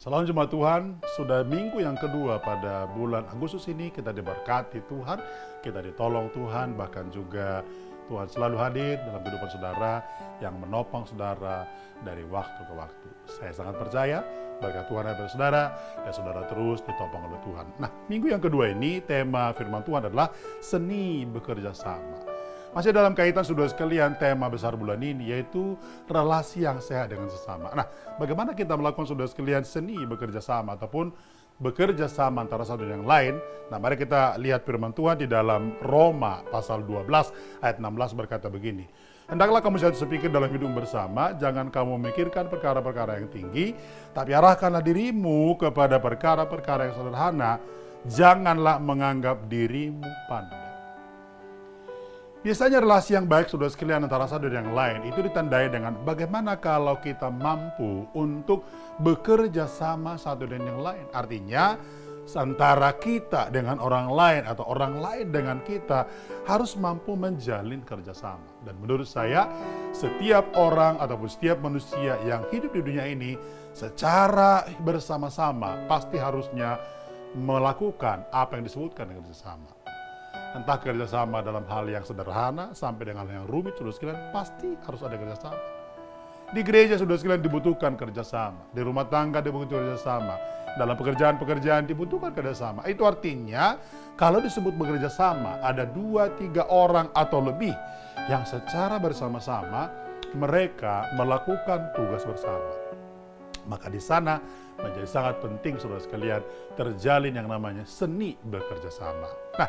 Salam jemaat Tuhan, sudah minggu yang kedua pada bulan Agustus ini kita diberkati Tuhan, kita ditolong Tuhan, bahkan juga Tuhan selalu hadir dalam kehidupan saudara yang menopang saudara dari waktu ke waktu. Saya sangat percaya berkat Tuhan ada pada saudara dan saudara terus ditopang oleh Tuhan. Nah, minggu yang kedua ini tema firman Tuhan adalah seni bekerja sama. Masih dalam kaitan saudara sekalian tema besar bulan ini yaitu relasi yang sehat dengan sesama. Nah, bagaimana kita melakukan saudara sekalian seni bekerja sama ataupun bekerja sama antara satu dan yang lain? Nah, mari kita lihat firman Tuhan di dalam Roma pasal 12 ayat 16 berkata begini. Hendaklah kamu satu sepikir dalam hidup bersama, jangan kamu memikirkan perkara-perkara yang tinggi, tapi arahkanlah dirimu kepada perkara-perkara yang sederhana, janganlah menganggap dirimu pandai. Biasanya relasi yang baik saudara sekalian antara satu dan yang lain itu ditandai dengan bagaimana kalau kita mampu untuk bekerja sama satu dan yang lain. Artinya antara kita dengan orang lain atau orang lain dengan kita harus mampu menjalin kerjasama. Dan menurut saya setiap orang ataupun setiap manusia yang hidup di dunia ini secara bersama-sama pasti harusnya melakukan apa yang disebutkan dengan kerjasama. Entah kerjasama dalam hal yang sederhana sampai dengan hal yang rumit, saudara sekalian pasti harus ada kerjasama. Di gereja saudara sekalian dibutuhkan kerjasama, di rumah tangga dibutuhkan kerjasama, dalam pekerjaan-pekerjaan dibutuhkan kerjasama. Itu artinya kalau disebut bekerja sama ada 2-3 orang atau lebih yang secara bersama-sama mereka melakukan tugas bersama. Maka di sana menjadi sangat penting saudara sekalian terjalin yang namanya seni bekerja sama. Nah,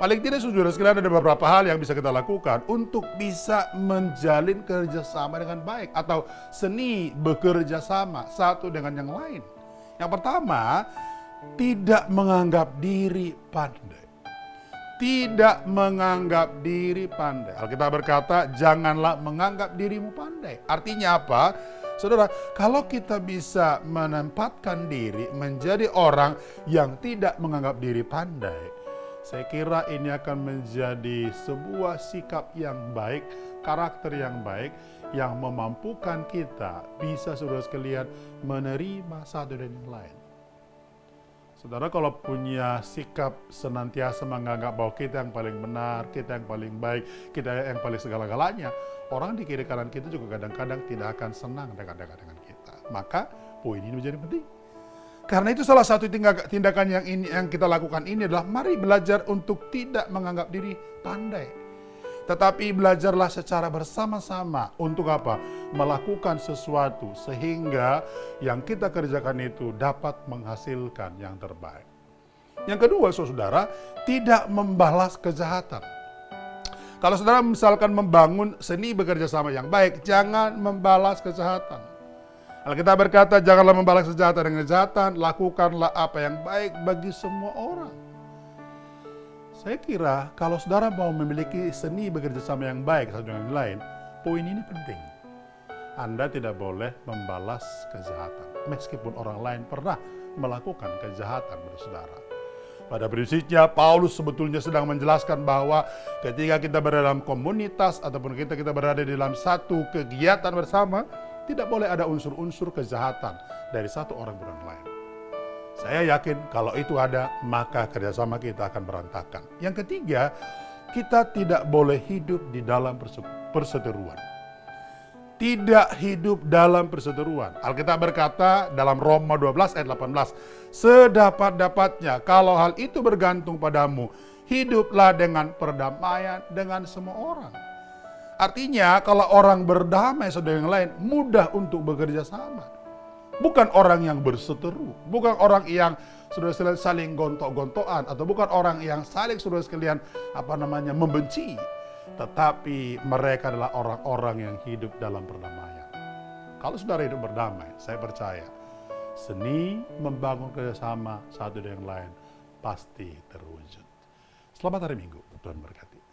paling tidak saudara sekalian ada beberapa hal yang bisa kita lakukan untuk bisa menjalin kerjasama dengan baik atau seni bekerja sama satu dengan yang lain. Yang pertama, tidak menganggap diri pandai. Tidak menganggap diri pandai. Alkitab berkata, janganlah menganggap dirimu pandai. Artinya apa? Saudara, kalau kita bisa menempatkan diri menjadi orang yang tidak menganggap diri pandai, saya kira ini akan menjadi sebuah sikap yang baik, karakter yang baik, yang memampukan kita bisa saudara sekalian menerima satu dan yang lain. Saudara kalau punya sikap senantiasa menganggap bahwa kita yang paling benar, kita yang paling baik, kita yang paling segala-galanya, orang di kiri kanan kita juga kadang-kadang tidak akan senang dengan kita. Maka poin ini menjadi penting. Karena itu salah satu tindakan yang kita lakukan ini adalah mari belajar untuk tidak menganggap diri pandai. Tetapi belajarlah secara bersama-sama untuk apa? Melakukan sesuatu sehingga yang kita kerjakan itu dapat menghasilkan yang terbaik. Yang kedua, saudara, tidak membalas kejahatan. Kalau saudara misalkan membangun seni bekerja sama yang baik, jangan membalas kejahatan. Alkitab berkata, janganlah membalas kejahatan dengan kejahatan, lakukanlah apa yang baik bagi semua orang. Saya kira kalau saudara mau memiliki seni bekerja sama yang baik satu dengan yang lain, poin ini penting. Anda tidak boleh membalas kejahatan, meskipun orang lain pernah melakukan kejahatan pada saudara. Pada prinsipnya, Paulus sebetulnya sedang menjelaskan bahwa ketika kita berada dalam komunitas ataupun kita berada di dalam satu kegiatan bersama, tidak boleh ada unsur-unsur kejahatan dari satu orang ke orang lain. Saya yakin kalau itu ada, maka kerjasama kita akan berantakan. Yang ketiga, kita tidak boleh hidup di dalam perseteruan. Tidak hidup dalam perseteruan. Alkitab berkata dalam Roma 12 ayat 18, sedapat-dapatnya kalau hal itu bergantung padamu, hiduplah dengan perdamaian dengan semua orang. Artinya kalau orang berdamai saudara yang lain, mudah untuk bekerja sama. Bukan orang yang berseteru, bukan orang yang saudara sekalian saling gontok-gontokan, atau bukan orang yang saling saudara sekalian membenci, tetapi mereka adalah orang-orang yang hidup dalam perdamaian. Kalau saudara hidup berdamai, saya percaya seni membangun kerjasama satu dengan yang lain pasti terwujud. Selamat hari Minggu, Tuhan berkati.